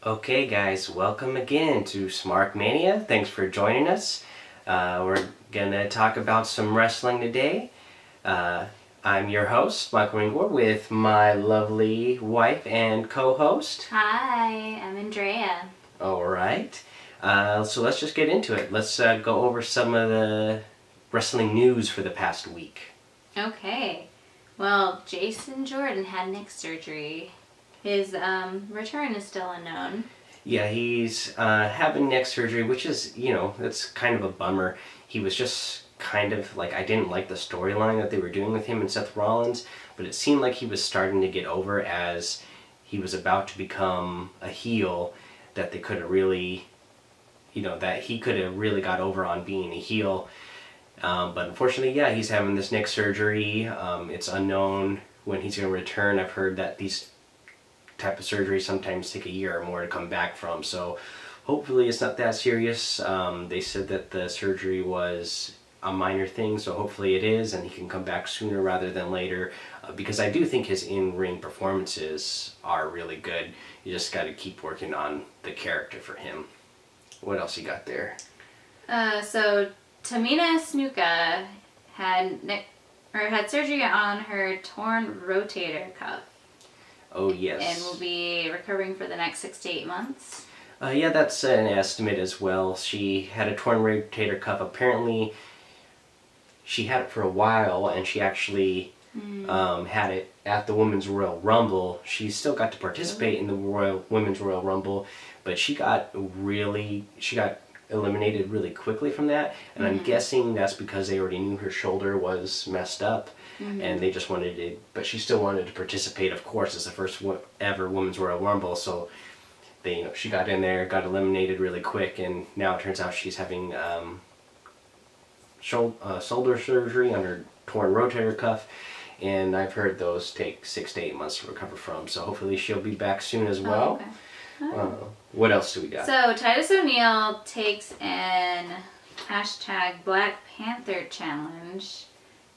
Okay guys, welcome again to Smart Mania. Thanks for joining us. We're gonna talk about some wrestling today. I'm your host, Michael Ringor, with my lovely wife and co-host. Hi, I'm Andrea. Alright, so let's just get into it. Let's go over some of the wrestling news for the past week. Okay, well, Jason Jordan had neck surgery. His return is still unknown. Yeah, he's having neck surgery, which is, that's kind of a bummer. He was just kind of like, I didn't like the storyline that they were doing with him and Seth Rollins, but it seemed like he was starting to get over as he was about to become a heel, that they could have really, that he could have really got over on being a heel. But unfortunately, yeah, he's having this neck surgery. It's unknown when he's going to return. I've heard that these type of surgery sometimes take a year or more to come back from, so hopefully it's not that serious. They said that the surgery was a minor thing, so hopefully it is, and he can come back sooner rather than later, because I do think his in-ring performances are really good. You just got to keep working on the character for him. What else you got there? So Tamina Snuka had surgery on her torn rotator cuff. Oh, yes. And will be recovering for the next 6 to 8 months. Yeah, that's an estimate as well. She had a torn rotator cuff. Apparently, she had it for a while, and she actually had it at the Women's Royal Rumble. She still got to participate in the Women's Royal Rumble, but she got eliminated really quickly from that, and I'm guessing that's because they already knew her shoulder was messed up. And they just wanted to, but she still wanted to participate, of course, as the first ever Women's Royal Rumble, so they, she got in there, got eliminated really quick, and now it turns out she's having shoulder surgery on her torn rotator cuff, and I've heard those take 6 to 8 months to recover from, so hopefully she'll be back soon as well. What else do we got? So Titus O'Neil takes an #Black Panther challenge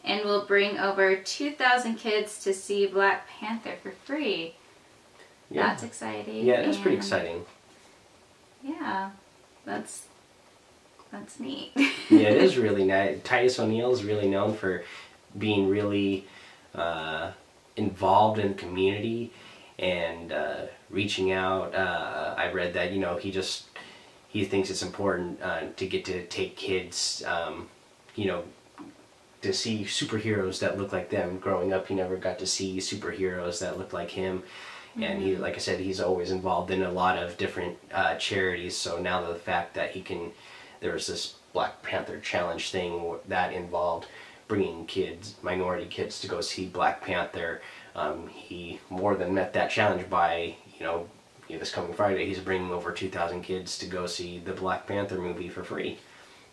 and will bring over 2,000 kids to see Black Panther for free. Yeah. That's exciting. Yeah, it's pretty exciting. Yeah, that's neat. Yeah, it is really nice. Titus O'Neil is really known for being really involved in the community and reaching out. I read that, he thinks it's important to get to take kids, to see superheroes that look like them. Growing up, he never got to see superheroes that looked like him. And he, like I said, he's always involved in a lot of different charities. So now the fact that there was this Black Panther challenge thing that involved bringing kids, minority kids, to go see Black Panther, he more than met that challenge by, this coming Friday, he's bringing over 2,000 kids to go see the Black Panther movie for free.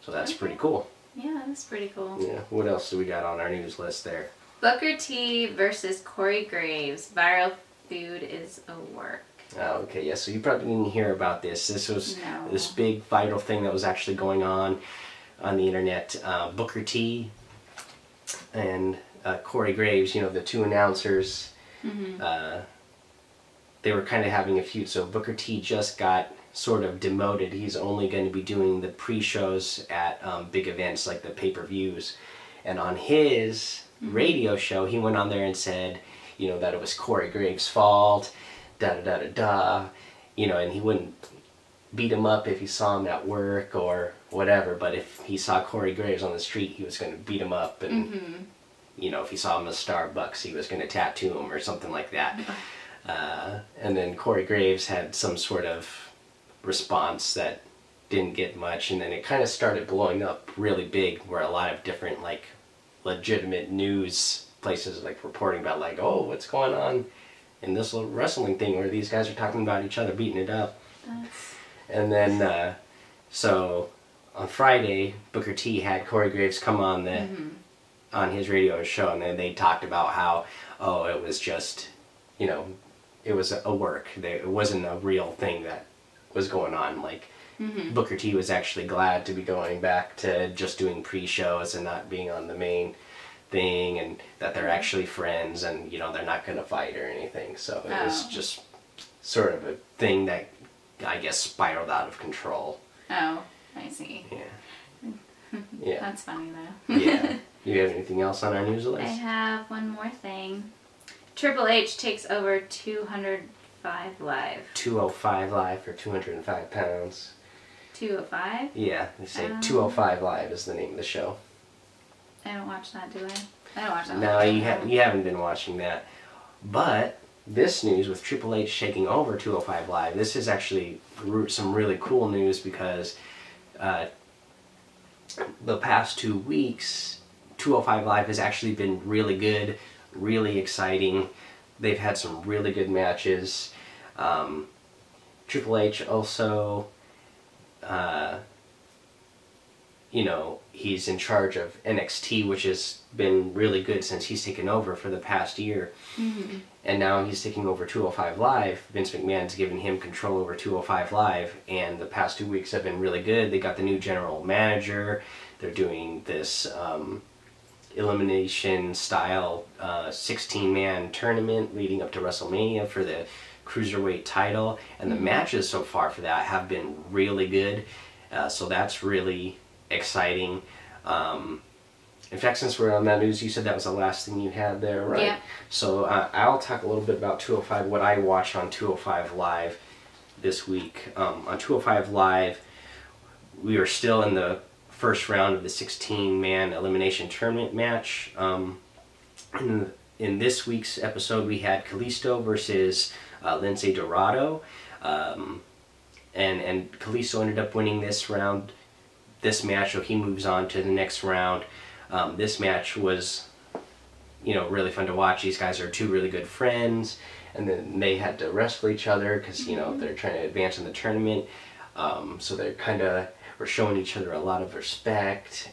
So that's pretty cool. Yeah, that's pretty cool. Yeah. What else do we got on our news list there? Booker T versus Corey Graves. Viral feud is a work. Oh, okay, yeah, so you probably didn't hear about this. This was this big viral thing that was actually going on the internet. Booker T and Corey Graves, the two announcers, they were kind of having a feud. So Booker T just got sort of demoted. He's only going to be doing the pre-shows at big events like the pay-per-views. And on his radio show, he went on there and said, that it was Corey Graves' fault, da-da-da-da-da, and he wouldn't beat him up if he saw him at work or whatever, but if he saw Corey Graves on the street, he was going to beat him up, and, if he saw him at Starbucks, he was going to tattoo him or something like that. And then Corey Graves had some sort of response that didn't get much, and then it kind of started blowing up really big, where a lot of different, like, legitimate news places reporting about oh, what's going on in this little wrestling thing where these guys are talking about each other beating it up. And then so on Friday, Booker T had Corey Graves come on on his radio show, and then they talked about how, it was just, it was a work. It wasn't a real thing that was going on. Booker T was actually glad to be going back to just doing pre-shows and not being on the main thing, and that they're actually friends, and they're not going to fight or anything. So it was just sort of a thing that I guess, spiraled out of control. Oh, I see. Yeah. Yeah. That's funny though. Yeah. You have anything else on our news list? I have one more thing. Triple H takes over 205 Live. 205 Live for 205 pounds. 205? Yeah, they say 205 Live is the name of the show. I don't watch that, do I? I don't watch that. No, you haven't been watching that. But this news with Triple H taking over 205 Live, this is actually some really cool news because the past 2 weeks, 205 Live has actually been really good, really exciting. They've had some really good matches. Triple H also, you know, he's in charge of NXT, which has been really good since he's taken over for the past year. Mm-hmm. And now he's taking over 205 Live. Vince McMahon's given him control over 205 Live, and the past 2 weeks have been really good. They got the new general manager. They're doing this elimination style 16-man tournament leading up to WrestleMania for the Cruiserweight title, and the matches so far for that have been really good. So that's really exciting. In fact, since we're on that news, you said that was the last thing you had there, right? Yeah. So I'll talk a little bit about 205, what I watched on 205 Live this week. On 205 Live, we are still in the first round of the 16-man elimination tournament match. In this week's episode, we had Kalisto versus Lince Dorado. And Kalisto ended up winning this match, so he moves on to the next round. This match was, you know, really fun to watch. These guys are two really good friends, and then they had to wrestle each other because, you know, they're trying to advance in the tournament. So they're kind of were showing each other a lot of respect,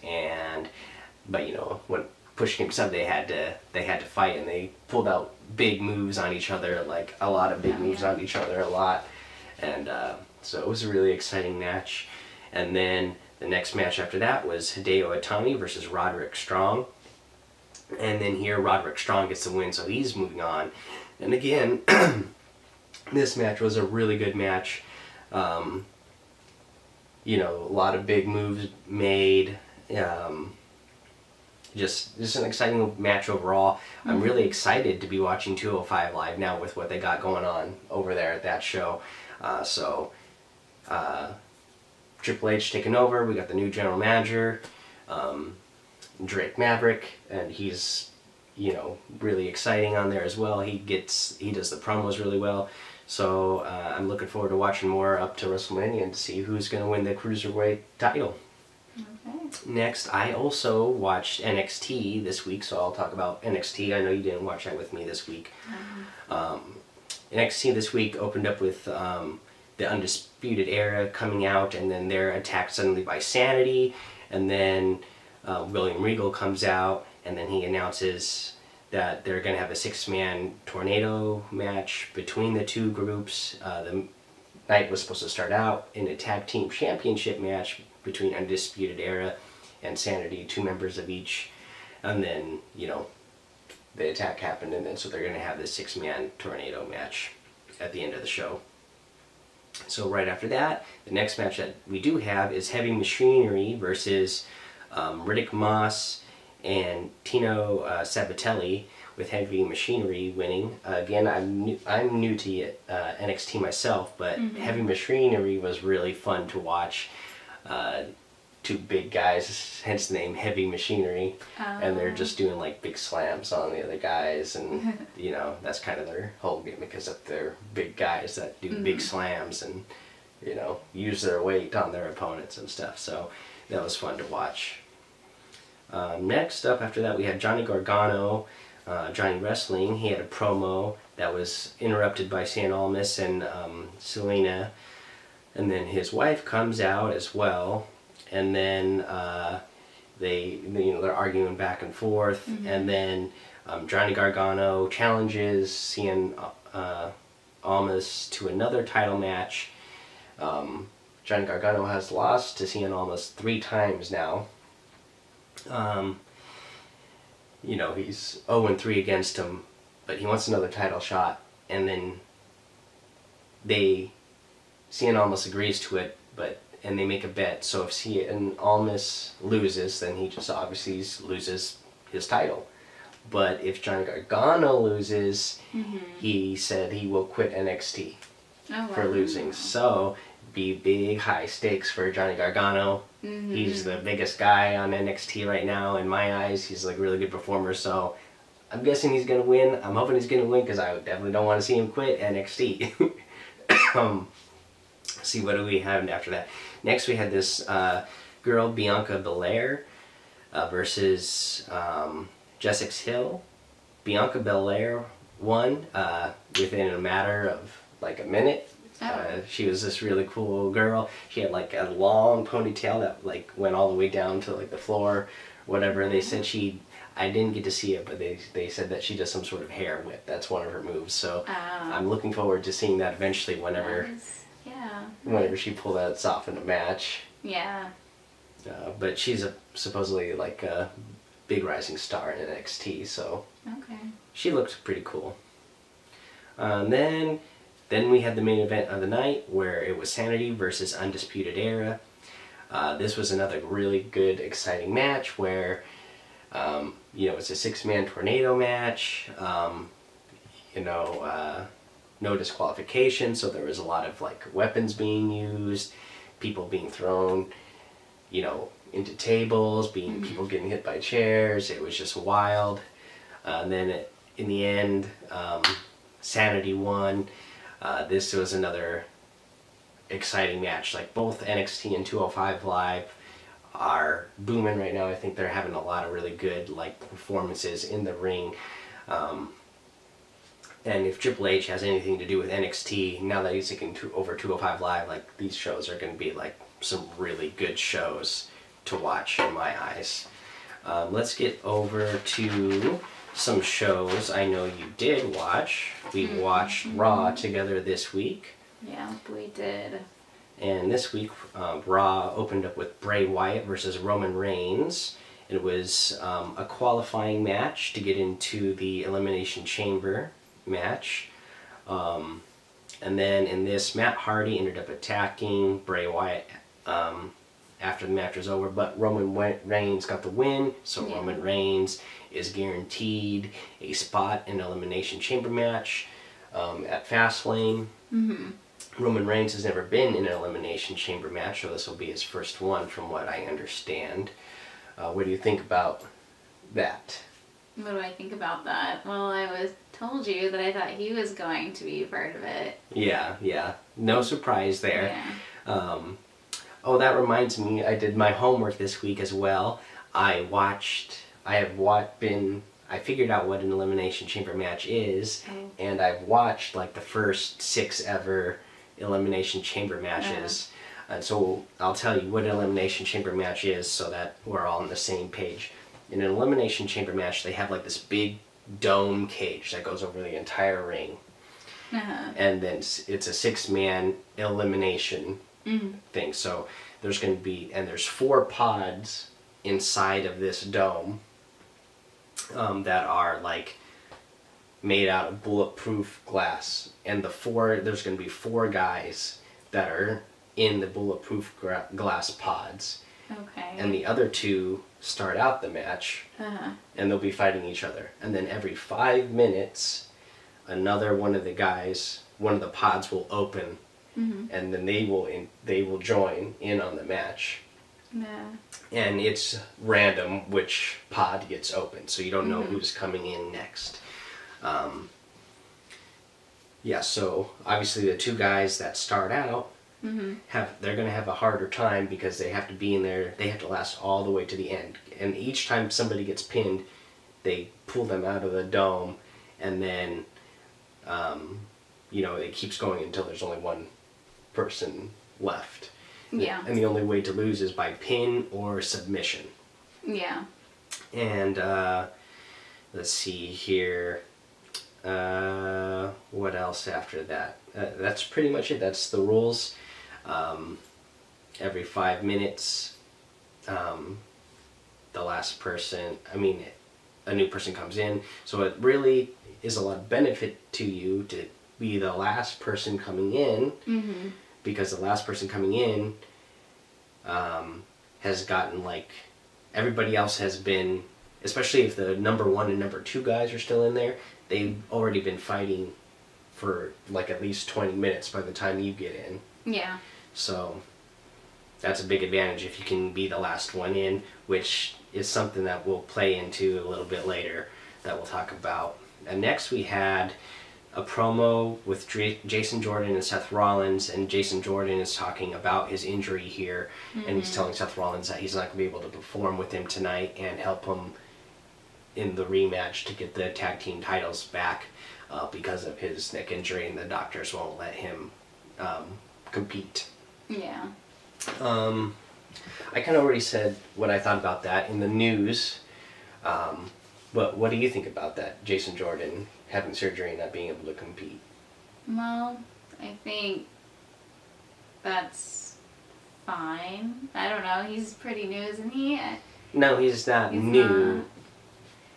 but you know, when push came to shove, they had to fight, and they pulled out big moves on each other, like a lot of big moves on each other, a lot, and so it was a really exciting match. And then the next match after that was Hideo Itami versus Roderick Strong. And then here, Roderick Strong gets the win, so he's moving on. And again, this match was a really good match. You know, a lot of big moves made. Just an exciting match overall. I'm really excited to be watching 205 Live now with what they got going on over there at that show. Triple H taking over. We got the new general manager, Drake Maverick, and he's, you know, really exciting on there as well. He does the promos really well. So I'm looking forward to watching more up to WrestleMania and to see who's going to win the Cruiserweight title. Okay. Next, I also watched NXT this week, so I'll talk about NXT. I know you didn't watch that with me this week. NXT this week opened up with the Undisputed Era coming out, and then they're attacked suddenly by Sanity, and then William Regal comes out, and then he announces that they're going to have a 6-man tornado match between the two groups. The night was supposed to start out in a tag team championship match between Undisputed Era and Sanity, 2 members of each, and then, you know, the attack happened, and then so they're going to have this 6-man tornado match at the end of the show. So right after that, the next match that we do have is Heavy Machinery versus Riddick Moss and Tino Sabatelli, with Heavy Machinery winning. Again, I'm new to NXT myself, but Heavy Machinery was really fun to watch. 2 big guys, hence the name Heavy Machinery, and they're just doing like big slams on the other guys, and you know, that's kind of their whole gimmick, is that they're big guys that do big slams and, you know, use their weight on their opponents and stuff. So that was fun to watch. Next up after that, we had Johnny Gargano, Johnny Wrestling. He had a promo that was interrupted by Cien Almas and Selena, and then his wife comes out as well, and then they're arguing back and forth, and then Johnny Gargano challenges Cien Almas to another title match. Johnny Gargano has lost to Cien Almas 3 times now. You know, he's 0-3 against him, but he wants another title shot, and then Cien almost agrees to it, and they make a bet. So if Cien almost loses, then he just obviously loses his title. But if Johnny Gargano loses, he said he will quit NXT for losing. So be big high stakes for Johnny Gargano. He's the biggest guy on NXT right now in my eyes. He's like a really good performer, so I'm guessing he's gonna win. I'm hoping he's gonna win because I definitely don't want to see him quit NXT. See, what do we have after that? Next we had this girl, Bianca Belair, versus Jessica Hill. Bianca Belair won within a matter of like a minute. She was this really cool girl. She had like a long ponytail that like went all the way down to like the floor, whatever. They said I didn't get to see it, but they said that she does some sort of hair whip. That's one of her moves. So I'm looking forward to seeing that eventually whenever she pulls that off in a match. Yeah. But she's supposedly like a big rising star in NXT, so she looked pretty cool. Then we had the main event of the night where it was Sanity versus Undisputed Era. This was another really good, exciting match where, it's a 6-man tornado match. No disqualification, so there was a lot of like weapons being used, people being thrown, into tables, people getting hit by chairs. It was just wild. And then in the end, Sanity won. This was another exciting match. Like both NXT and 205 Live are booming right now. I think they're having a lot of really good like performances in the ring. And if Triple H has anything to do with NXT, now that he's taking over 205 Live, like these shows are going to be like some really good shows to watch in my eyes. Let's get over to some shows I know you did watch. We watched Raw together this week. Yeah, we did. And this week, Raw opened up with Bray Wyatt versus Roman Reigns. It was a qualifying match to get into the Elimination Chamber match. And then in this, Matt Hardy ended up attacking Bray Wyatt after the match was over, but Roman Reigns got the win, so Roman Reigns is guaranteed a spot in Elimination Chamber match at Fastlane. Roman Reigns has never been in an Elimination Chamber match, so this will be his first one from what I understand. What do you think about that? What do I think about that? Well, I told you that I thought he was going to be part of it. Yeah. No surprise there. Yeah. Oh, that reminds me, I did my homework this week as well. I figured out what an Elimination Chamber match is, and I've watched like the first 6 ever Elimination Chamber matches. And so I'll tell you what an Elimination Chamber match is so that we're all on the same page. In an Elimination Chamber match, they have like this big dome cage that goes over the entire ring. And then it's a 6-man elimination thing. So there's going to be, and there's 4 pods inside of this dome that are like made out of bulletproof glass. And there's going to be 4 guys that are in the bulletproof glass pods. Okay. And the other 2 start out the match, and they'll be fighting each other. And then every 5 minutes, another one of the pods will open, and then they will join in on the match. Yeah. And it's random which pod gets open, so you don't know who's coming in next. So obviously the 2 guys that start out they're going to have a harder time because they have to be in there. They have to last all the way to the end. And each time somebody gets pinned, they pull them out of the dome, and then it keeps going until there's only one person left. Yeah. And the only way to lose is by pin or submission. Yeah. And let's see here. What else after that? That's pretty much it. That's the rules. Every 5 minutes, the last person, a new person comes in. So it really is a lot of benefit to you to be the last person coming in because the last person coming in has gotten, like, everybody else has been, especially if the number 1 and number 2 guys are still in there, they've already been fighting for, like, at least 20 minutes by the time you get in. Yeah. So that's a big advantage if you can be the last one in, which is something that we'll play into a little bit later that we'll talk about. And next we had a promo with Jason Jordan and Seth Rollins, and Jason Jordan is talking about his injury here, and he's telling Seth Rollins that he's not going to be able to perform with him tonight and help him in the rematch to get the tag team titles back because of his neck injury, and the doctors won't let him compete. Yeah. I kind of already said what I thought about that in the news, but what do you think about that, Jason Jordan having surgery and not being able to compete? Well, I think that's fine. I don't know. He's pretty new, isn't he? No, he's not He's new not.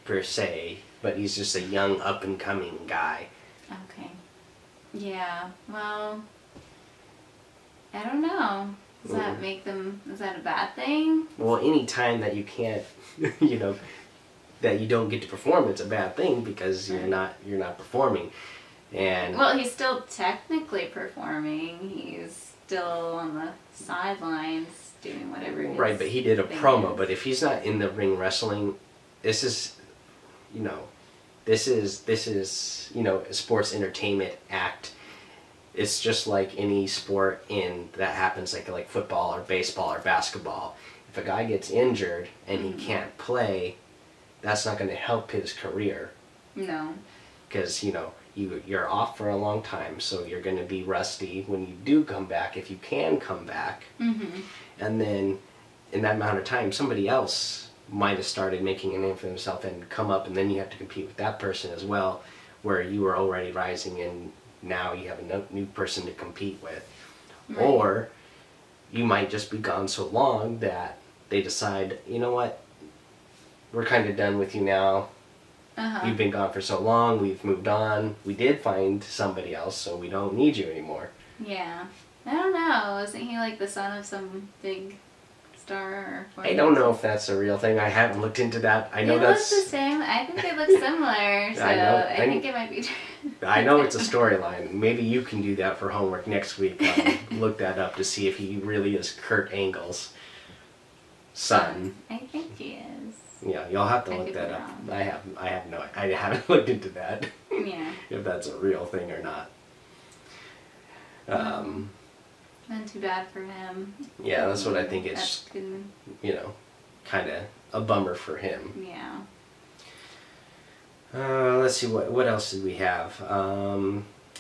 per se, but he's just a young up-and-coming guy. Okay. Yeah. Well, I don't know. Does that make them? Is that a bad thing? Well, any time that you can't, you know, that you don't get to perform, it's a bad thing because you're not performing. And well, he's still technically performing. He's still on the sidelines doing whatever it is. right, but he did a promo. But if he's not in the ring wrestling, this is, you know, this is you know, a sports entertainment act. It's just like any sport that happens, like football or baseball or basketball. If a guy gets injured and he can't play, that's not going to help his career. No. Because, you know, you're off for a long time, so you're going to be rusty when you do come back, if you can come back. Mm-hmm. And then in that amount of time, somebody else might have started making a name for themselves and come up, and then you have to compete with that person as well, where you were already rising and now you have a new person to compete with. Right. Or you might just be gone so long that they decide, you know what, we're kind of done with you now. You've been gone for so long, we've moved on. We did find somebody else, so we don't need you anymore. Yeah. I don't know. Isn't he like the son of some big star? Or I don't know if that's a real thing. I haven't looked into that. I know they that's... look the same. I think they look similar, so I think it might be... I know it's a storyline. Maybe you can do that for homework next week. Look that up to see if he really is Kurt Angle's son. I think he is. Yeah, you'll have to look that up. I haven't looked into that. Yeah. If that's a real thing or not. Then too bad for him. Yeah, that's what I think. It's, you know, kind of a bummer for him. Yeah. Let's see, what else did we have?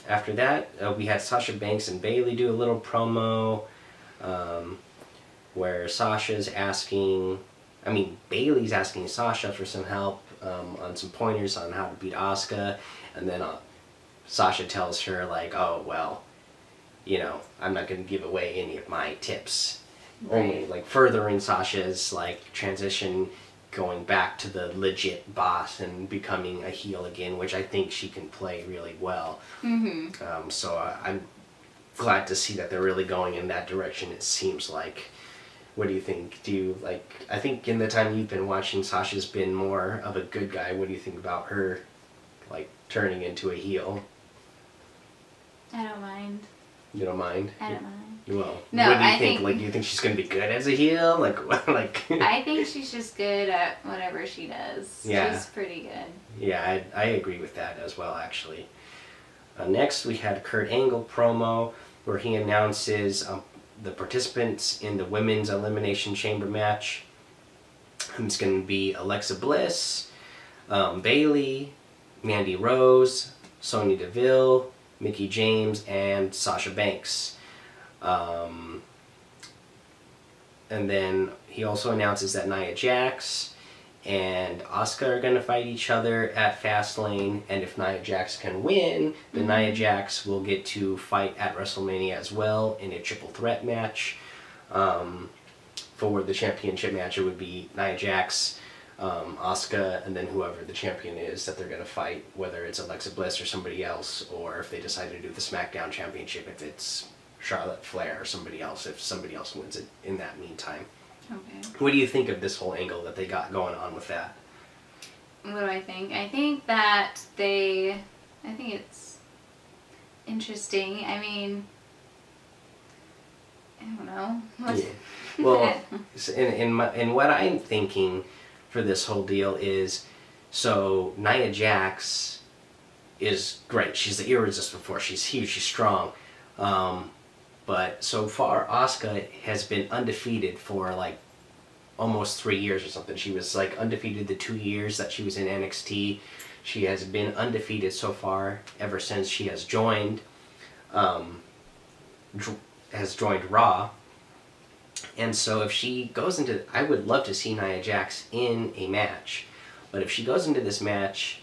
After that, we had Sasha Banks and Bayley do a little promo where Sasha's asking... I mean, Bayley's asking Sasha for some help on some pointers on how to beat Asuka, and then Sasha tells her, like, oh, well, you know, I'm not going to give away any of my tips. Right. Only, like, furthering Sasha's, like, transition, going back to the legit boss and becoming a heel again, which I think she can play really well. Mm-hmm. So I'm glad to see that they're really going in that direction, it seems like. What do you think? Do you, like, I think in the time you've been watching, Sasha's been more of a good guy. What do you think about her, like, turning into a heel? I don't mind. You don't mind? I don't mind. Well, no, what do you think? Like, do you think she's going to be good as a heel? Like... I think she's just good at whatever she does. Yeah. She's pretty good. Yeah, I agree with that as well, actually. Next, we had Kurt Angle promo where he announces... the participants in the women's Elimination Chamber match. It's going to be Alexa Bliss, Bayley, Mandy Rose, Sonya Deville, Mickie James, and Sasha Banks. And then he also announces that Nia Jax and Asuka are going to fight each other at Fastlane, and if Nia Jax can win, then Nia Jax will get to fight at WrestleMania as well in a triple threat match. For the championship match, it would be Nia Jax, Asuka, and then whoever the champion is that they're going to fight, whether it's Alexa Bliss or somebody else, or if they decide to do the SmackDown Championship, if it's Charlotte Flair or somebody else if somebody else wins it in that meantime. Okay. What do you think of this whole angle that they got going on with that? What do I think? I think that I think it's interesting. I mean, I don't know. Yeah. Well, in what I'm thinking for this whole deal is, so Nia Jax is great. She's the irresistible force. She's huge. She's strong. But so far, Asuka has been undefeated for like almost 3 years or something. She was like undefeated the 2 years that she was in NXT. She has been undefeated so far ever since she has joined Raw. And so if she goes into, I would love to see Nia Jax in a match. But if she goes into this match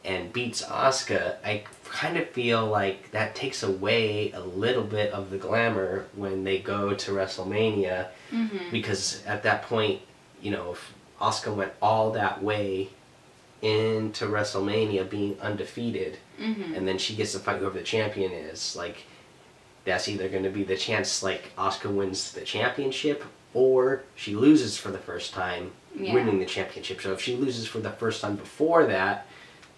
and beats Asuka, I kind of feel like that takes away a little bit of the glamour when they go to WrestleMania. Mm-hmm. Because at that point, you know, if Asuka went all that way into WrestleMania being undefeated, Mm-hmm. and then she gets to fight whoever the champion is, like, that's either going to be the chance, like, Asuka wins the championship, or she loses for the first time, winning the championship. So if she loses for the first time before that,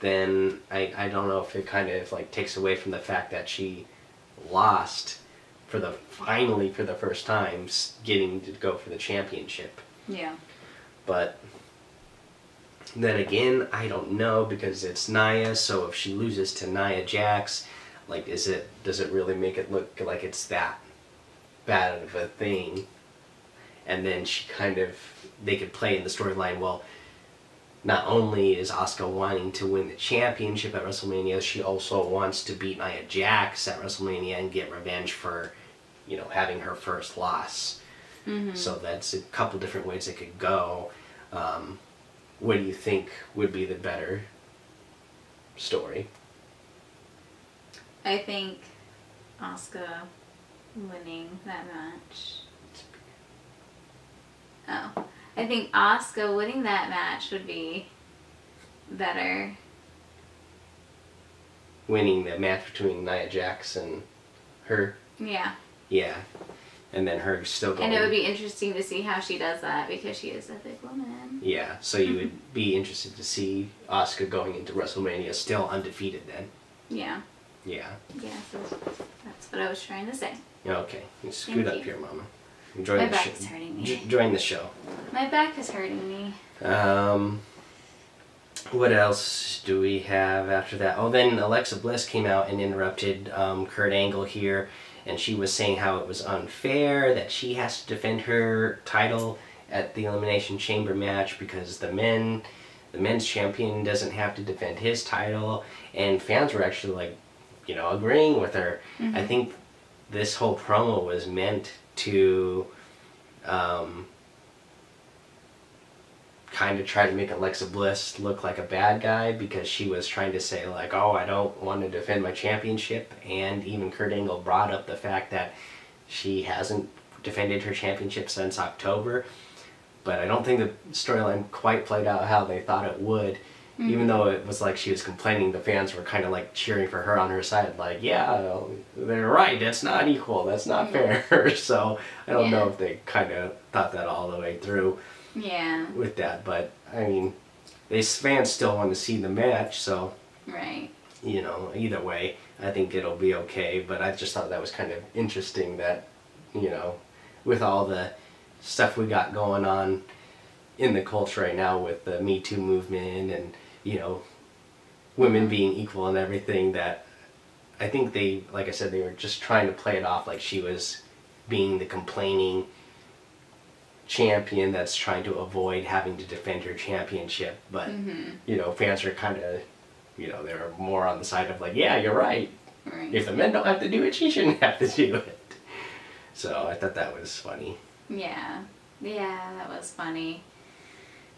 then I don't know if it kind of, like, takes away from the fact that she lost finally for the first time, getting to go for the championship. Yeah. But then again, I don't know, because it's Nia, so if she loses to Nia Jax, like, does it really make it look like it's that bad of a thing? And then they could play in the storyline, well, not only is Asuka wanting to win the championship at WrestleMania, she also wants to beat Nia Jax at WrestleMania and get revenge for, you know, having her first loss. Mm-hmm. So that's a couple different ways it could go. What do you think would be the better story? I think Asuka winning that match. Oh. I think Asuka winning that match would be better. Winning the match between Nia Jax and her? Yeah. Yeah. And then her still going... And it would be interesting to see how she does that, because she is a big woman. Yeah, so you would be interested to see Asuka going into WrestleMania still undefeated then? Yeah. Yeah. Yeah, so that's what I was trying to say. Okay. You scoot up here, Mama. Enjoy My the back show. is hurting me. Join the show. My back is hurting me. What else do we have after that? Oh, then Alexa Bliss came out and interrupted Kurt Angle here, and she was saying how it was unfair that she has to defend her title at the Elimination Chamber match because the men's champion doesn't have to defend his title, and fans were actually, like, you know, agreeing with her. Mm-hmm. I think this whole promo was meant to kind of try to make Alexa Bliss look like a bad guy, because she was trying to say, like, oh, I don't want to defend my championship, and even Kurt Angle brought up the fact that she hasn't defended her championship since October, but I don't think the storyline quite played out how they thought it would. Mm-hmm. Even though it was like she was complaining, the fans were kind of like cheering for her on her side, like, yeah, they're right, that's not equal, that's not fair. So I don't know if they kind of thought that all the way through with that. But, I mean, these fans still want to see the match, so, you know, either way, I think it'll be okay. But I just thought that was kind of interesting that, you know, with all the stuff we got going on in the culture right now with the Me Too movement and, you know, women being equal and everything, that I think they, like I said, they were just trying to play it off like she was being the complaining champion that's trying to avoid having to defend her championship. But, you know, fans are kind of, you know, they're more on the side of like, yeah, you're right. If the men don't have to do it, she shouldn't have to do it. So I thought that was funny. Yeah, that was funny.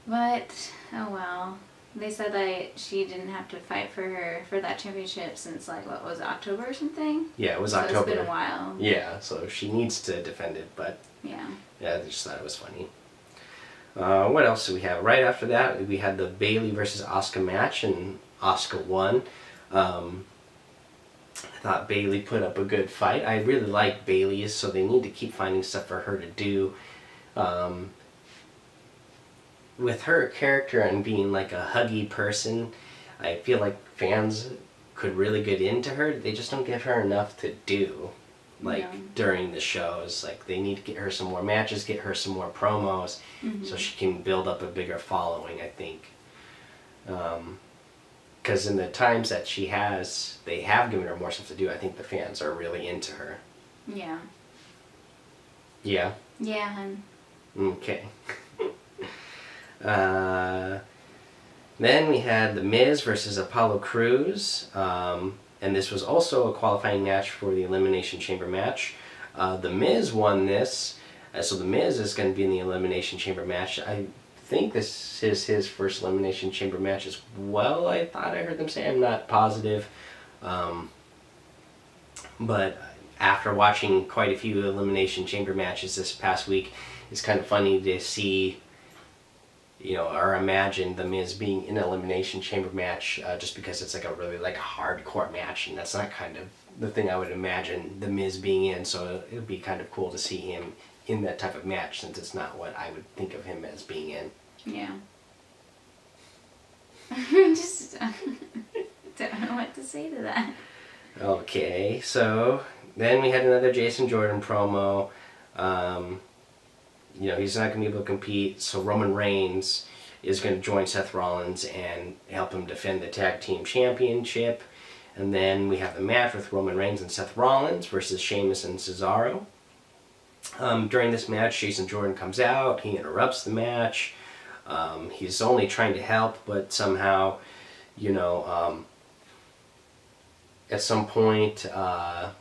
But, oh well. They said that she didn't have to fight for that championship since, like, what was it, October or something? Yeah, it was October. It's been a while. Yeah, so she needs to defend it, but yeah, I just thought it was funny. What else do we have? Right after that, we had the Bayley versus Asuka match, and Asuka won. thought Bayley put up a good fight. I really like Bayley, so they need to keep finding stuff for her to do. With her character and being like a huggy person, I feel like fans could really get into her. They just don't give her enough to do, like during the shows. Like they need to get her some more matches, get her some more promos, so she can build up a bigger following, I think. Because in the times that they have given her more stuff to do, I think the fans are really into her. Yeah. Yeah? Yeah, hun. Okay. Then we had The Miz versus Apollo Crews, and this was also a qualifying match for the Elimination Chamber match. The Miz won this, so The Miz is going to be in the Elimination Chamber match. I think this is his first Elimination Chamber match as well. I thought I heard them say. I'm not positive, but after watching quite a few Elimination Chamber matches this past week, it's kind of funny to see, or imagine The Miz being in an Elimination Chamber match, just because it's like a really like hardcore match, and that's not kind of the thing I would imagine The Miz being in, so it would be kind of cool to see him in that type of match, since it's not what I would think of him as being in. Yeah. Just don't know what to say to that. Okay, so then we had another Jason Jordan promo. He's not going to be able to compete, so Roman Reigns is going to join Seth Rollins and help him defend the Tag Team Championship. And then we have the match with Roman Reigns and Seth Rollins versus Sheamus and Cesaro. During this match, Jason Jordan comes out, he interrupts the match. He's only trying to help, but somehow, at some point, I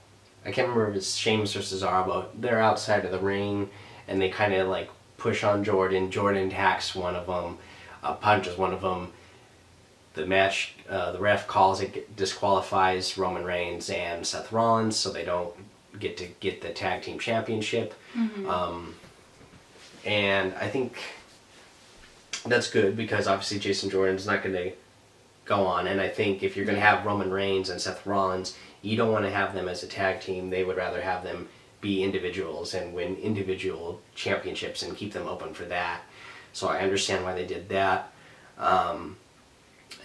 can't remember if it's Sheamus or Cesaro, but they're outside of the ring, and they kind of like push on Jordan. Jordan attacks one of them, punches one of them. The match, the ref calls it, disqualifies Roman Reigns and Seth Rollins, so they don't get to get the Tag Team Championship. And I think that's good, because obviously Jason Jordan's not going to go on, and I think if you're going to have Roman Reigns and Seth Rollins, you don't want to have them as a tag team. They would rather have them be individuals and win individual championships and keep them open for that. So I understand why they did that. And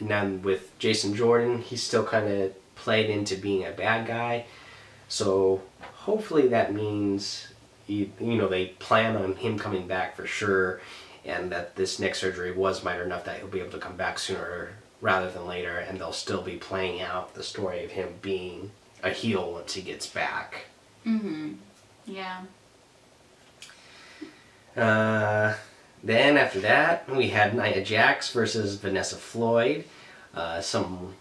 then with Jason Jordan, he's still kind of played into being a bad guy. So hopefully that means, they plan on him coming back for sure, and that this neck surgery was minor enough that he'll be able to come back sooner rather than later, and they'll still be playing out the story of him being a heel once he gets back. Yeah. Then after that, we had Nia Jax versus Vanessa Floyd, some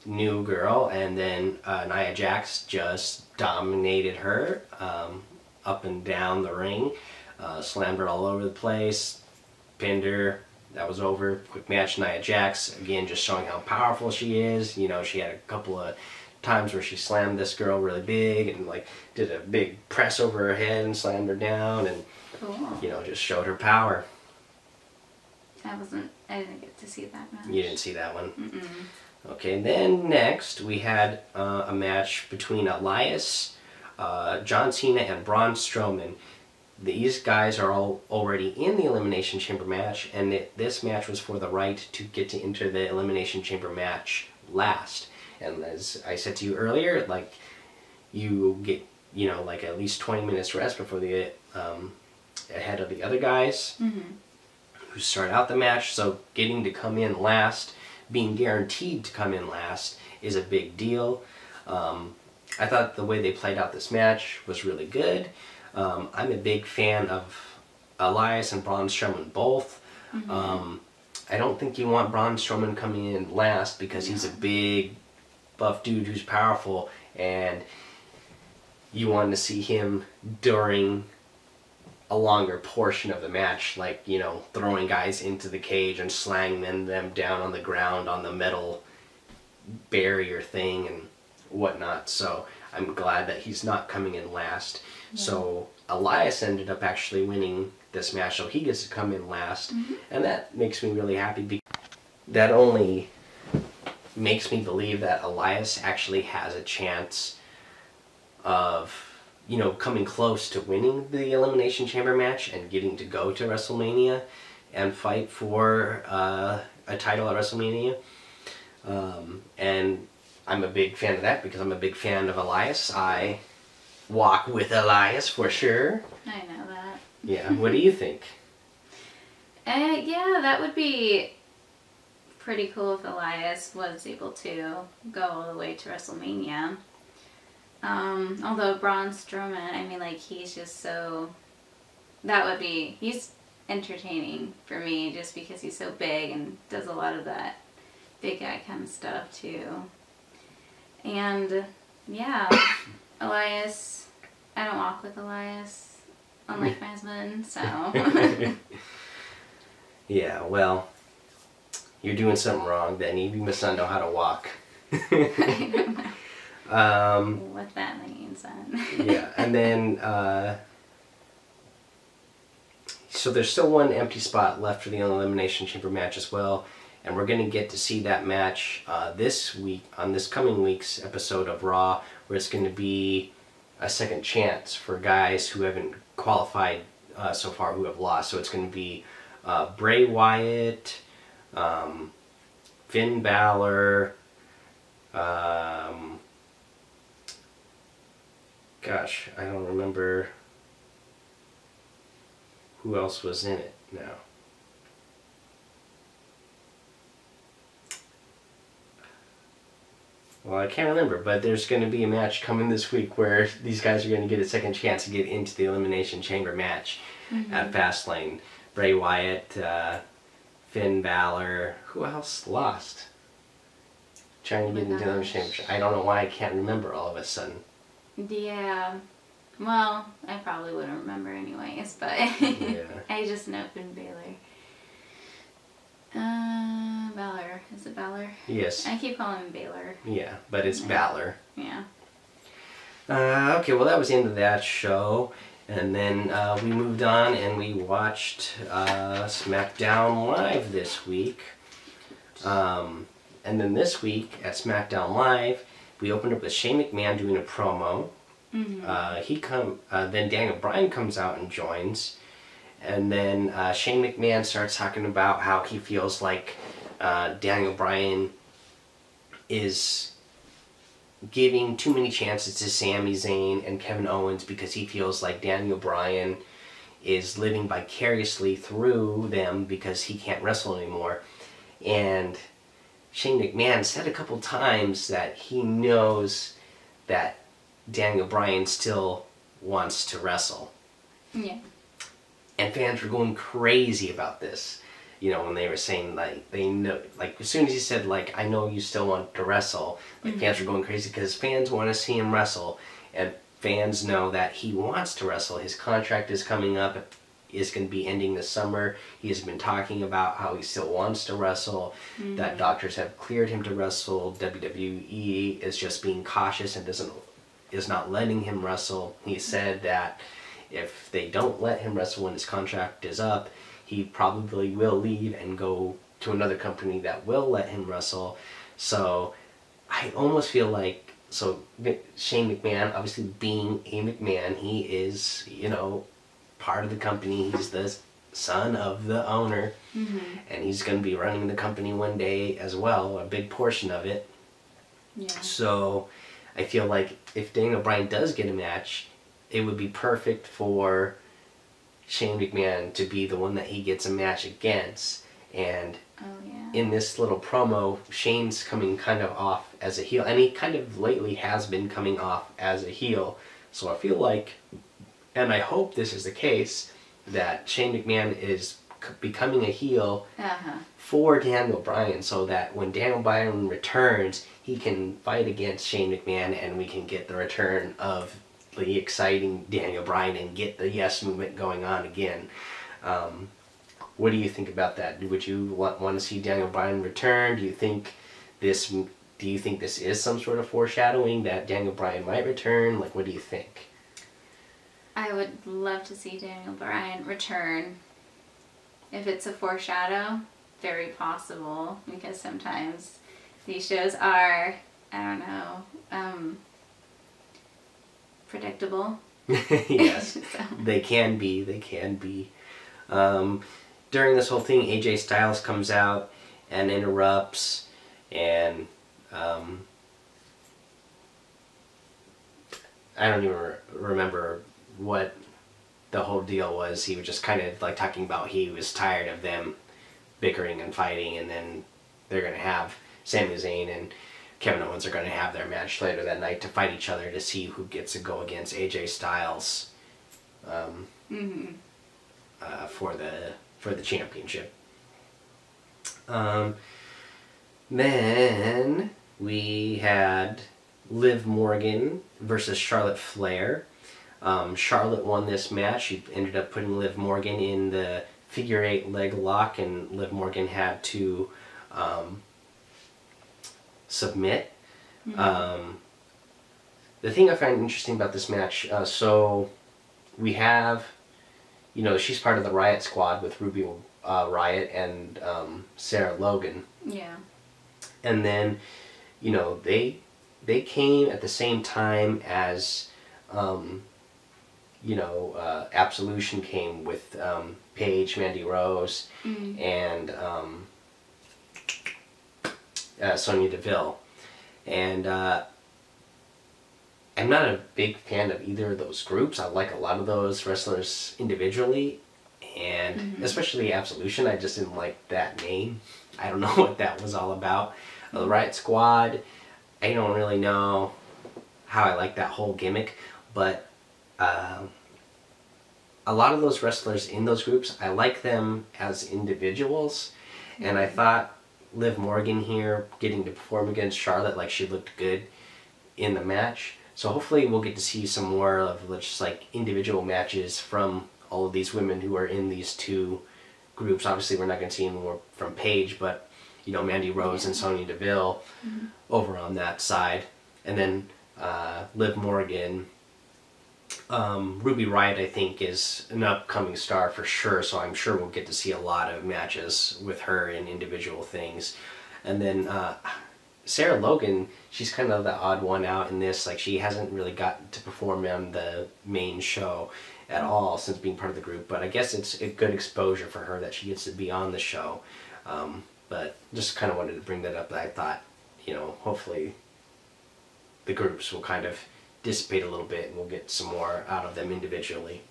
new girl, and then Nia Jax just dominated her up and down the ring, slammed her all over the place, pinned her. That was over. Quick match. Nia Jax, again, just showing how powerful she is. She had a couple of times where she slammed this girl really big and like did a big press over her head and slammed her down, and cool. Just showed her power. I didn't get to see that match. You didn't see that one? Okay, then next we had a match between Elias, John Cena, and Braun Strowman. These guys are all already in the Elimination Chamber match, and this match was for the right to get to enter the Elimination Chamber match last. And as I said to you earlier, like, you get, like at least 20 minutes rest before the ahead of the other guys who start out the match. So getting to come in last, being guaranteed to come in last, is a big deal. I thought the way they played out this match was really good. I'm a big fan of Elias and Braun Strowman both. I don't think you want Braun Strowman coming in last, because he's a big buff dude who's powerful, and you want to see him during a longer portion of the match, like, throwing guys into the cage and slamming them down on the ground on the metal barrier thing and whatnot. So I'm glad that he's not coming in last. So Elias ended up actually winning this match, so he gets to come in last, and that makes me really happy, because that only makes me believe that Elias actually has a chance of, you know, coming close to winning the Elimination Chamber match and getting to go to WrestleMania and fight for a title at WrestleMania. And I'm a big fan of that because I'm a big fan of Elias. I walk with Elias for sure. I know that. Yeah, what do you think? Yeah, that would be pretty cool if Elias was able to go all the way to WrestleMania. Although Braun Strowman, I mean, like, he's just so... he's entertaining for me just because he's so big and does a lot of that big guy kind of stuff too. And yeah, Elias, I don't walk with Elias, unlike my husband, so. Yeah, well, you're doing something wrong then. You must not know how to walk. I don't know what that means then. Yeah, and then, so there's still one empty spot left for the Elimination Chamber match as well. And we're going to get to see that match this week, on this coming week's episode of Raw, where it's going to be a second chance for guys who haven't qualified so far, who have lost. So it's going to be Bray Wyatt, Finn Balor, gosh, I don't remember who else was in it now. Well, I can't remember, but there's going to be a match coming this week where these guys are going to get a second chance to get into the Elimination Chamber match at Fastlane. Bray Wyatt, Finn Balor, who else lost? Trying to get into the Elimination Chamber. I don't know why I can't remember all of a sudden. Yeah. Well, I probably wouldn't remember anyways, but yeah. I just know Finn Balor. Balor. Is it Balor? Yes. I keep calling him Balor. Yeah, but it's Balor. Yeah. Okay, well that was the end of that show. And then we moved on and we watched SmackDown Live this week. And then this week at SmackDown Live, we opened up with Shane McMahon doing a promo. Then Daniel Bryan comes out and joins. And then Shane McMahon starts talking about how he feels like Daniel Bryan is giving too many chances to Sami Zayn and Kevin Owens because he feels like Daniel Bryan is living vicariously through them because he can't wrestle anymore. And Shane McMahon said a couple times that he knows that Daniel Bryan still wants to wrestle. Yeah. And fans were going crazy about this. You know, when they were saying, like, they know, like, as soon as he said, like, I know you still want to wrestle, like, fans were going crazy because fans want to see him wrestle. And fans know that he wants to wrestle. His contract is coming up, is going to be ending this summer. He has been talking about how he still wants to wrestle, that doctors have cleared him to wrestle. WWE is just being cautious and is not letting him wrestle. He said that if they don't let him wrestle when his contract is up, he probably will leave and go to another company that will let him wrestle. So I almost feel like, so Shane McMahon, obviously being a McMahon, he is, you know, part of the company. He's the son of the owner, and he's going to be running the company one day as well, a big portion of it. Yeah. So I feel like if Daniel Bryan does get a match, it would be perfect for Shane McMahon to be the one that he gets a match against. And in this little promo, Shane's coming kind of off as a heel, and he kind of lately has been coming off as a heel. So I feel like, and I hope this is the case, that Shane McMahon is becoming a heel for Daniel Bryan, so that when Daniel Bryan returns, he can fight against Shane McMahon and we can get the return of the exciting Daniel Bryan and get the yes movement going on again. What do you think about that? Would you want to see Daniel Bryan return? Do you think this is some sort of foreshadowing that Daniel Bryan might return? Like, what do you think? I would love to see Daniel Bryan return. If it's a foreshadow, very possible, because sometimes These shows are, I don't know, predictable. Yes, So. they can be. They can be. During this whole thing, AJ Styles comes out and interrupts, and I don't even remember what the whole deal was. He was just kind of like talking about he was tired of them bickering and fighting, and then they're going to have Sami Zayn and Kevin Owens are going to have their match later that night to fight each other to see who gets to go against AJ Styles for the championship. Then we had Liv Morgan versus Charlotte Flair. Charlotte won this match. She ended up putting Liv Morgan in the figure 8 leg lock, and Liv Morgan had to submit. The thing I find interesting about this match, so we have, she's part of the Riot Squad with Ruby Riot and Sarah Logan. Yeah. And then, they came at the same time as, Absolution came with Paige, Mandy Rose, and Sonya Deville. And I'm not a big fan of either of those groups. I like a lot of those wrestlers individually, and especially Absolution. I just didn't like that name. I don't know what that was all about. The Riot Squad, I don't really know how I like that whole gimmick, but a lot of those wrestlers in those groups, I like them as individuals, and I thought Liv Morgan here getting to perform against Charlotte, like she looked good in the match. So hopefully we'll get to see some more of just like individual matches from all of these women who are in these two groups. Obviously we're not going to see any more from Paige, but Mandy Rose and Sonya Deville over on that side. And then Liv Morgan. Ruby Riott, I think, is an upcoming star for sure, so I'm sure we'll get to see a lot of matches with her in individual things. And then Sarah Logan, she's kind of the odd one out in this. Like, she hasn't really gotten to perform on the main show at all since being part of the group, but I guess it's a good exposure for her that she gets to be on the show. But just kind of wanted to bring that up. I thought, hopefully the groups will kind of dissipate a little bit and we'll get some more out of them individually.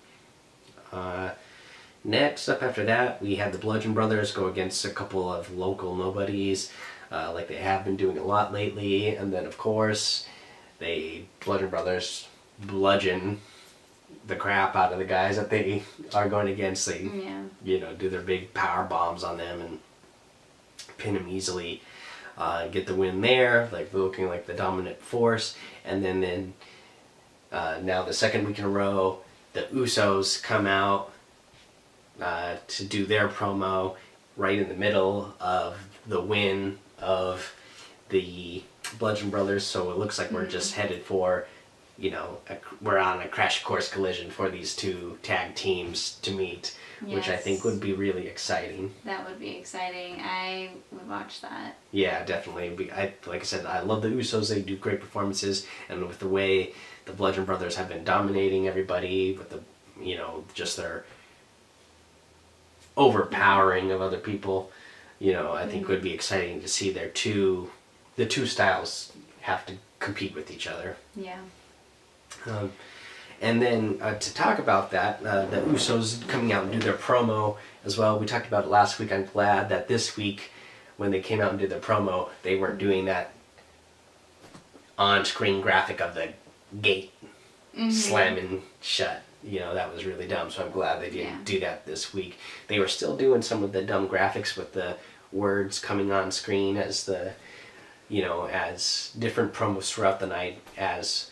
Next up after that, we had the Bludgeon Brothers go against a couple of local nobodies, like they have been doing a lot lately. And then, of course, Bludgeon Brothers bludgeon the crap out of the guys that they are going against. They, do their big power bombs on them and pin them easily. Get the win there, like looking like the dominant force. And then now the second week in a row, the Usos come out to do their promo right in the middle of the win of the Bludgeon Brothers. So it looks like we're just headed for, we're on a crash course collision for these two tag teams to meet, which I think would be really exciting. That would be exciting. I would watch that. Yeah, definitely. Like I said, I love the Usos. They do great performances, and with the way the Bludgeon Brothers have been dominating everybody with the, just their overpowering of other people, I think would be exciting to see the two styles have to compete with each other. Yeah. And then to talk about that, the Usos coming out and do their promo as well. We talked about it last week. I'm glad that this week, when they came out and did their promo, they weren't doing that on-screen graphic of the gate slamming shut. That was really dumb, so I'm glad they didn't do that this week. They were still doing some of the dumb graphics with the words coming on screen as the, as different promos throughout the night as,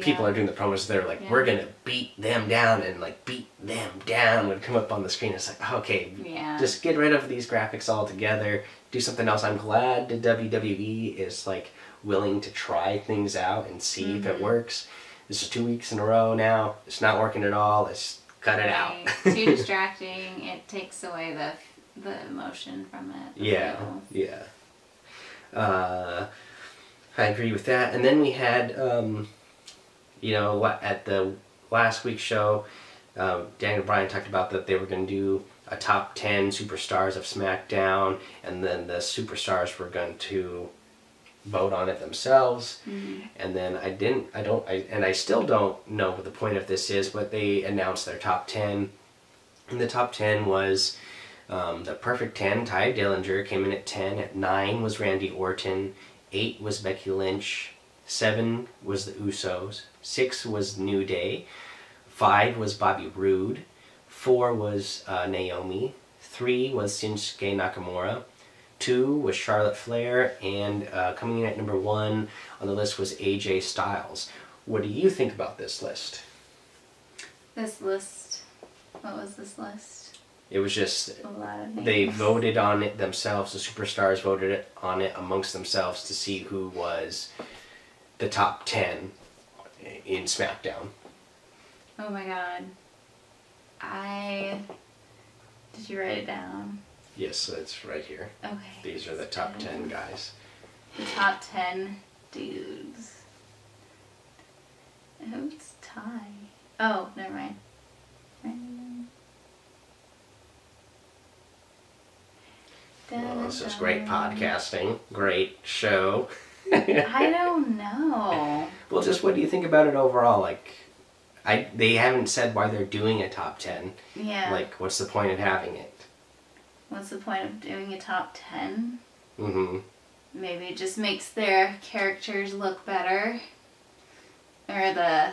people are doing the promos. They're like, we're going to beat them down, and like beat them down would come up on the screen. It's like, okay, just get rid of these graphics altogether. Do something else. I'm glad the WWE is like willing to try things out and see if it works. This is 2 weeks in a row now. It's not working at all. Let's cut it out. Too distracting. It takes away the the emotion from it. Yeah, yeah. I agree with that. And then we had, you know, at the last week's show, Daniel Bryan talked about that they were going to do a top 10 superstars of SmackDown, and then the superstars were going to vote on it themselves. And then I still don't know what the point of this is, but they announced their top 10. And the top 10 was the perfect 10. Ty Dillinger came in at 10. At 9 was Randy Orton. 8 was Becky Lynch. 7 was the Usos. 6 was New Day. 5 was Bobby Roode. 4 was Naomi. 3 was Shinsuke Nakamura. 2 was Charlotte Flair. And coming in at number 1 on the list was AJ Styles. What do you think about this list? This list, what was this list? It was just, a lot of names. They voted on it themselves. The superstars voted on it amongst themselves to see who was the top 10 in SmackDown. Oh my god. Did you write it down? Yes, it's right here. Okay. These are the top 10 guys. The top 10 dudes. Who's Ty? Oh, never mind. Well, this is great podcasting. Great show. I don't know. Well, just what do you think about it overall? Like, they haven't said why they're doing a top 10. Yeah. Like, what's the point of having it? What's the point of doing a top 10? Mm-hmm. Maybe it just makes their characters look better. Or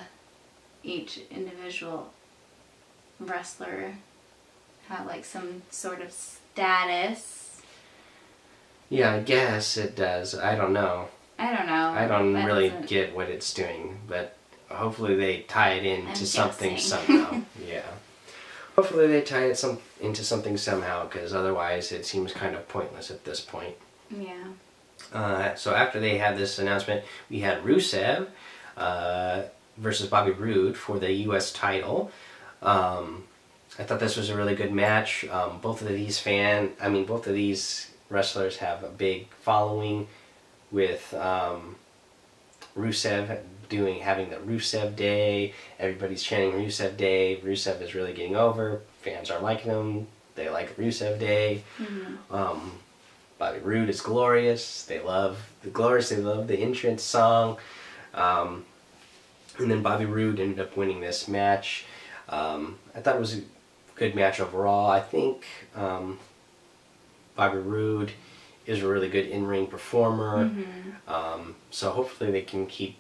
each individual wrestler have like some sort of status. Yeah, I guess it does. I don't know. I don't that really doesn't... get what it's doing, but hopefully they tie it into something guessing. somehow. Yeah. Hopefully they tie it into something somehow, because otherwise it seems kind of pointless at this point. Yeah. So after they had this announcement, we had Rusev versus Bobby Roode for the U.S. title. I thought this was a really good match. Both of these wrestlers have a big following, with Rusev having the Rusev Day. Everybody's chanting Rusev Day. Rusev is really getting over. Fans are liking him. They like Rusev Day. Mm-hmm. Bobby Roode is glorious. They love the glorious. They love the entrance song. And then Bobby Roode ended up winning this match. I thought it was a good match overall. I think Bobby Roode is a really good in-ring performer. Mm-hmm. So hopefully they can keep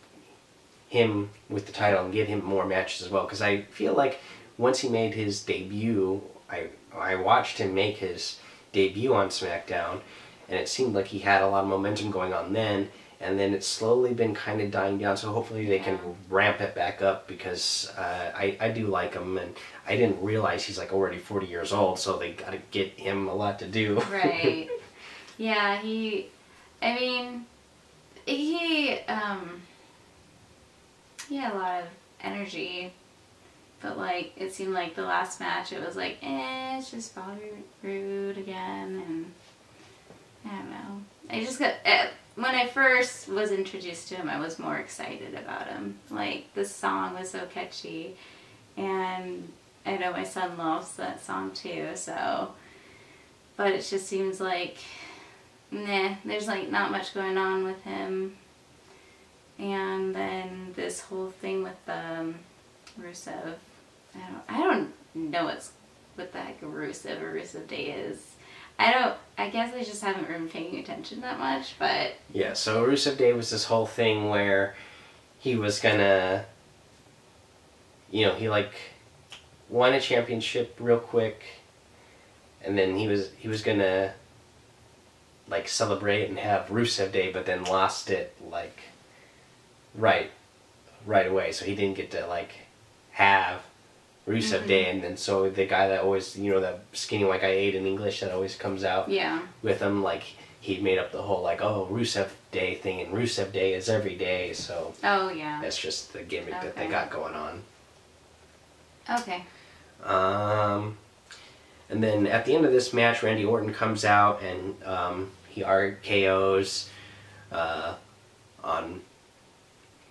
him with the title and get him more matches as well. Because I feel like once he made his debut, I watched him make his debut on SmackDown, and it seemed like he had a lot of momentum going on then. And then it's slowly been kind of dying down, so hopefully they can ramp it back up, because I do like him, and I didn't realize he's like already 40 years old, so they got to get him a lot to do. Right. Yeah, he had a lot of energy, but like it seemed like the last match it was like, it's just Bobby Roode again, and I don't know. I just got, when I first was introduced to him, I was more excited about him. Like, the song was so catchy, and I know my son loves that song too, so, but it just seems like, there's like not much going on with him. And then this whole thing with Rusev, I don't know what the heck a Rusev Day is. I guess I just haven't been paying attention that much, but... Yeah, so Rusev Day was this whole thing where he was gonna, he like won a championship real quick, and then he was gonna like celebrate and have Rusev Day, but then lost it like right away, so he didn't get to like have Rusev Day, and then so the guy that always, that skinny white guy ate in English that always comes out with him, like he made up the whole like, oh, Rusev Day thing, and Rusev Day is every day, so that's just the gimmick that they got going on. Okay. And And then at the end of this match, Randy Orton comes out and he RKO's on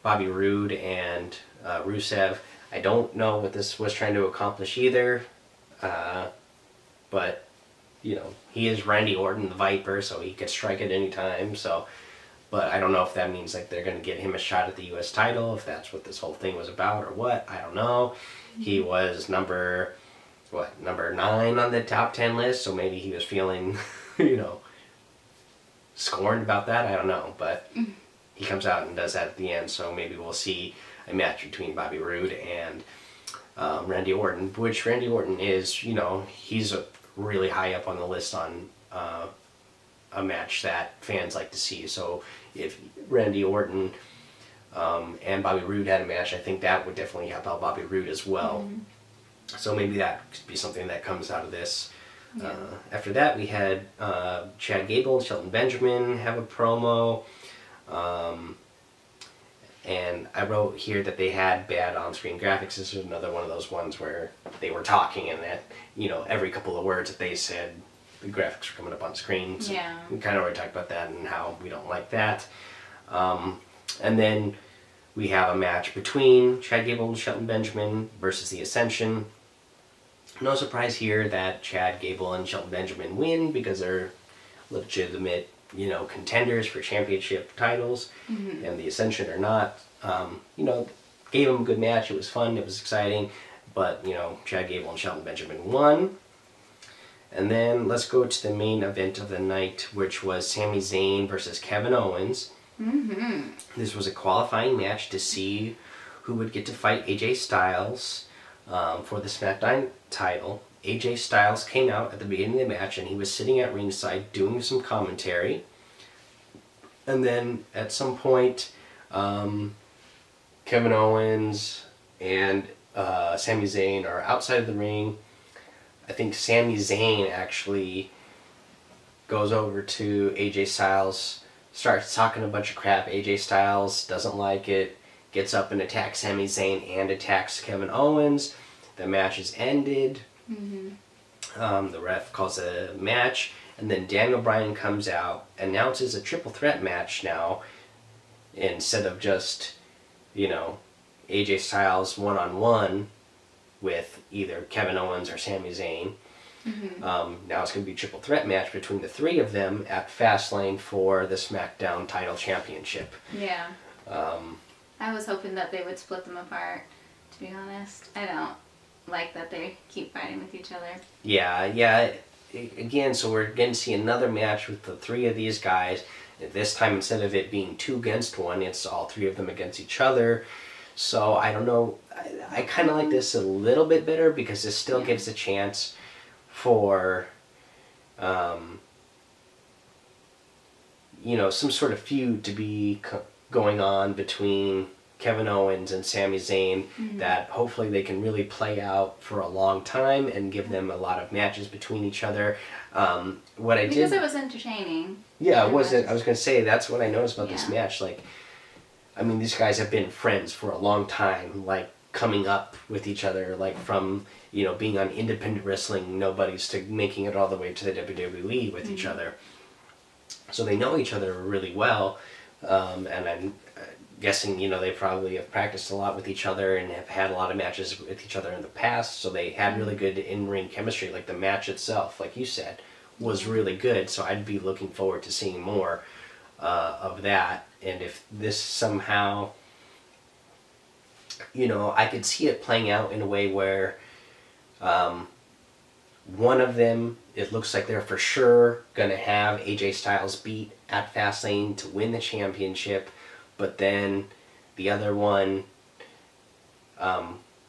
Bobby Roode and Rusev. I don't know what this was trying to accomplish either, but you know, he is Randy Orton, the Viper, so he could strike at any time. So, but I don't know if that means like they're going to get him a shot at the U.S. title, if that's what this whole thing was about or what. I don't know. He was number 9 on the top 10 list, so maybe he was feeling, you know, scorned about that. I don't know, but he comes out and does that at the end, so maybe we'll see a match between Bobby Roode and Randy Orton, which Randy Orton is, you know, he's really high up on the list on a match that fans like to see. So if Randy Orton and Bobby Roode had a match, I think that would definitely help out Bobby Roode as well. So maybe that could be something that comes out of this. Yeah. After that, we had Chad Gable and Shelton Benjamin have a promo. And I wrote here that they had bad on-screen graphics. This is another one of those ones where they were talking and that, you know, every couple of words that they said, the graphics were coming up on screen. So yeah. We kind of already talked about that and how we don't like that. And then we have a match between Chad Gable and Shelton Benjamin versus the Ascension. No surprise here that Chad Gable and Shelton Benjamin win because they're legitimate, you know, contenders for championship titles, and the Ascension are not. You know, gave them a good match. It was fun. It was exciting. But, you know, Chad Gable and Shelton Benjamin won. And then let's go to the main event of the night, which was Sami Zayn versus Kevin Owens. This was a qualifying match to see who would get to fight AJ Styles for the SmackDown title. AJ Styles came out at the beginning of the match and he was sitting at ringside doing some commentary. And then at some point, Kevin Owens and Sami Zayn are outside of the ring. I think Sami Zayn actually goes over to AJ Styles, starts talking a bunch of crap. AJ Styles doesn't like it, gets up and attacks Sami Zayn and attacks Kevin Owens. The match is ended. The ref calls a match, and then Daniel Bryan comes out, announces a triple threat match now, instead of just, you know, AJ Styles one-on-one with either Kevin Owens or Sami Zayn. Now it's going to be a triple threat match between the three of them at Fastlane for the SmackDown title championship. Yeah. I was hoping that they would split them apart, to be honest. I don't like that they keep fighting with each other. Yeah. Again, so we're going to see another match with the three of these guys. This time, instead of it being 2 against 1, it's all 3 of them against each other. So I don't know. I kind of like this a little bit better because this still gives a chance for, you know, some sort of feud to be going on between Kevin Owens and Sami Zayn that hopefully they can really play out for a long time and give them a lot of matches between each other. Because it was entertaining. Yeah, it wasn't. I was going to say, that's what I noticed about this match. Like, I mean, these guys have been friends for a long time, like, coming up with each other, like, from, you know, being on independent wrestling nobodies to making it all the way to the WWE with each other. So they know each other really well, and I'm guessing, you know, they probably have practiced a lot with each other and have had a lot of matches with each other in the past, so they had really good in-ring chemistry. Like, the match itself, like you said, was really good, so I'd be looking forward to seeing more of that. And if this somehow, you know, I could see it playing out in a way where one of them, it looks like they're for sure going to have AJ Styles beat at Fastlane to win the championship, but then the other one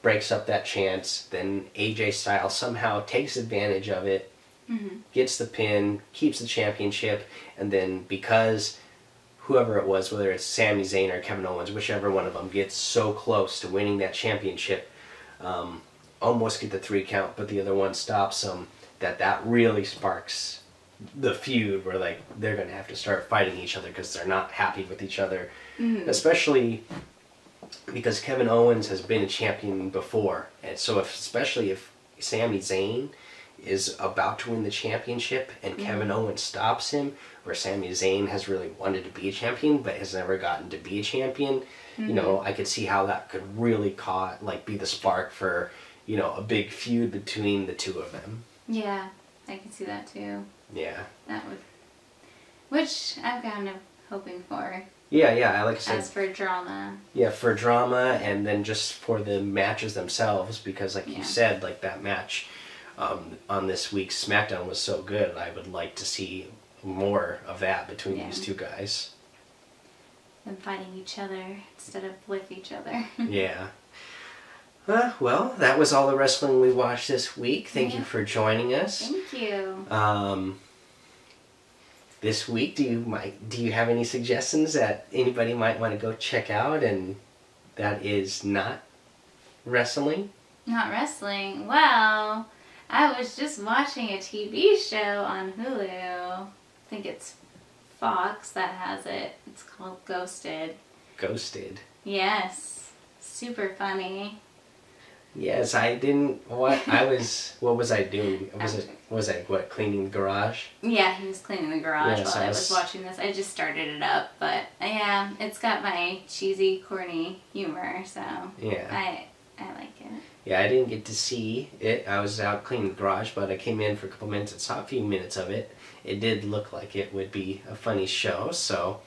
breaks up that chance. Then AJ Styles somehow takes advantage of it, gets the pin, keeps the championship, and then because whoever it was, whether it's Sami Zayn or Kevin Owens, whichever one of them gets so close to winning that championship, almost get the 3 count, but the other one stops them, that really sparks the feud where, like, they're going to have to start fighting each other because they're not happy with each other. Especially because Kevin Owens has been a champion before. And so especially if Sami Zayn is about to win the championship and Kevin Owens stops him, where Sami Zayn has really wanted to be a champion but has never gotten to be a champion. You know, I could see how that could really be the spark for, you know, a big feud between the two of them. Yeah, I can see that too. Yeah. That would, which I'm kind of hoping for. Yeah, like I said. As for drama. Yeah, for drama, and then just for the matches themselves, because like you said, like that match on this week's SmackDown was so good. I would like to see more of that between these two guys. Them fighting each other instead of with each other. Yeah. Well, that was all the wrestling we watched this week. Thank you for joining us. Thank you. This week, do you have any suggestions that anybody might want to go check out, and that is not wrestling? Not wrestling. Well, I was just watching a TV show on Hulu. I think it's Fox that has it. It's called Ghosted. Ghosted. Yes. Super funny. Yes, I didn't. What was I doing? Was I cleaning the garage? Yeah, he was cleaning the garage Yes, while I was watching this. I just started it up, but yeah, it's got my cheesy, corny humor, so yeah, I like it. Yeah, I didn't get to see it. I was out cleaning the garage, but I came in for a couple minutes and saw a few minutes of it. It did look like it would be a funny show, so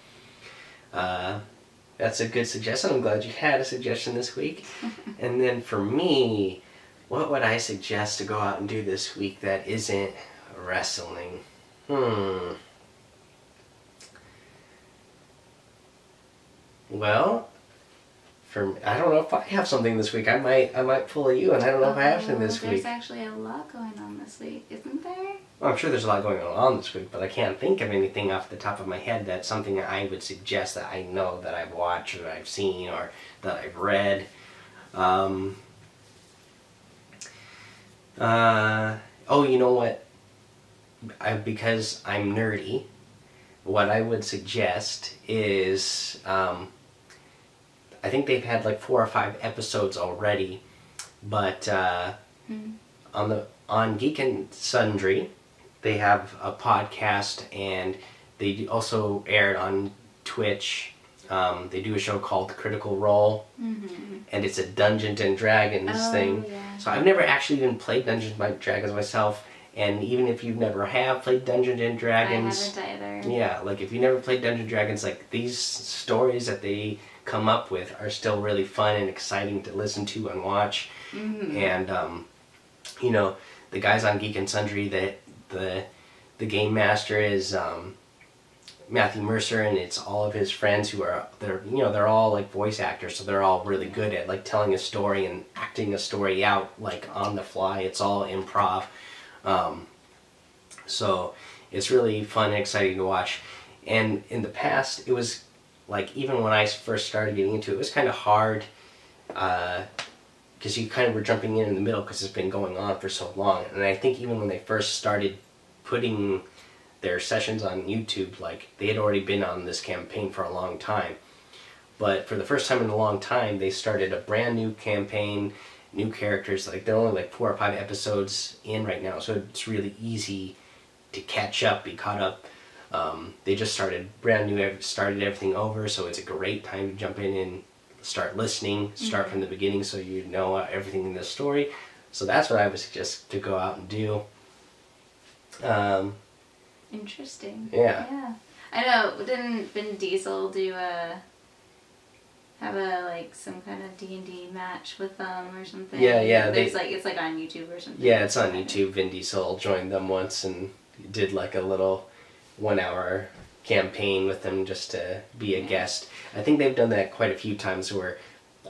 that's a good suggestion. I'm glad you had a suggestion this week. And then for me, what would I suggest to go out and do this week that isn't wrestling? Well, I don't know if I have something this week. I might pull you, and I don't know if I have something this week. There's actually a lot going on this week, isn't there? Well, I'm sure there's a lot going on this week, but I can't think of anything off the top of my head that's something that I would suggest that I know that I've watched or that I've seen or that I've read. Oh, you know what? Because I'm nerdy, what I would suggest is, I think they've had like 4 or 5 episodes already, but on Geek and Sundry, they have a podcast, and they also aired on Twitch. They do a show called Critical Role, and it's a Dungeons and Dragons thing. Yeah. So I've never actually even played Dungeons and Dragons myself, and even if you never have played Dungeons and Dragons, I haven't either. Yeah, like if you never played Dungeons and Dragons, like these stories that they come up with are still really fun and exciting to listen to and watch. And you know, the guys on Geek and Sundry, the game master is Matthew Mercer, and it's all of his friends who are they're all like voice actors, so they're all really good at like telling a story and acting a story out like on the fly. It's all improv, so it's really fun and exciting to watch. And in the past, it was like, even when I first started getting into it, it was kind of hard because you kind of were jumping in the middle because it's been going on for so long. And I think even when they first started putting their sessions on YouTube, like they had already been on this campaign for a long time. But for the first time in a long time, they started a brand new campaign, new characters. Like they're only like 4 or 5 episodes in right now, so it's really easy to catch up, be caught up. They just started brand new, started everything over, so it's a great time to jump in and start listening, start from the beginning, so you know everything in the story. So that's what I would suggest to go out and do. Interesting. Yeah. I know. Didn't Vin Diesel have like some kind of D&D match with them or something? Yeah. It's like on YouTube or something. Yeah, it's on YouTube. Vin Diesel joined them once and did like a little 1-hour campaign with them just to be a guest. I think they've done that quite a few times, where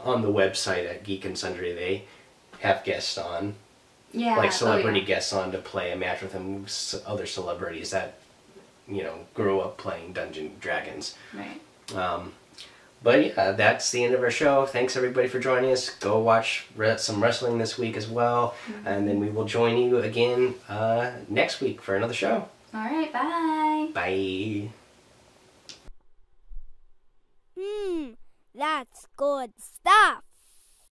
on the website at Geek and Sundry they have guests on. Yeah. Like celebrity guests on to play a match with them, other celebrities that, you know, grew up playing Dungeons and Dragons. Right. But yeah, that's the end of our show. Thanks everybody for joining us. Go watch some wrestling this week as well, and then we will join you again next week for another show. All right, bye. Bye. That's good stuff.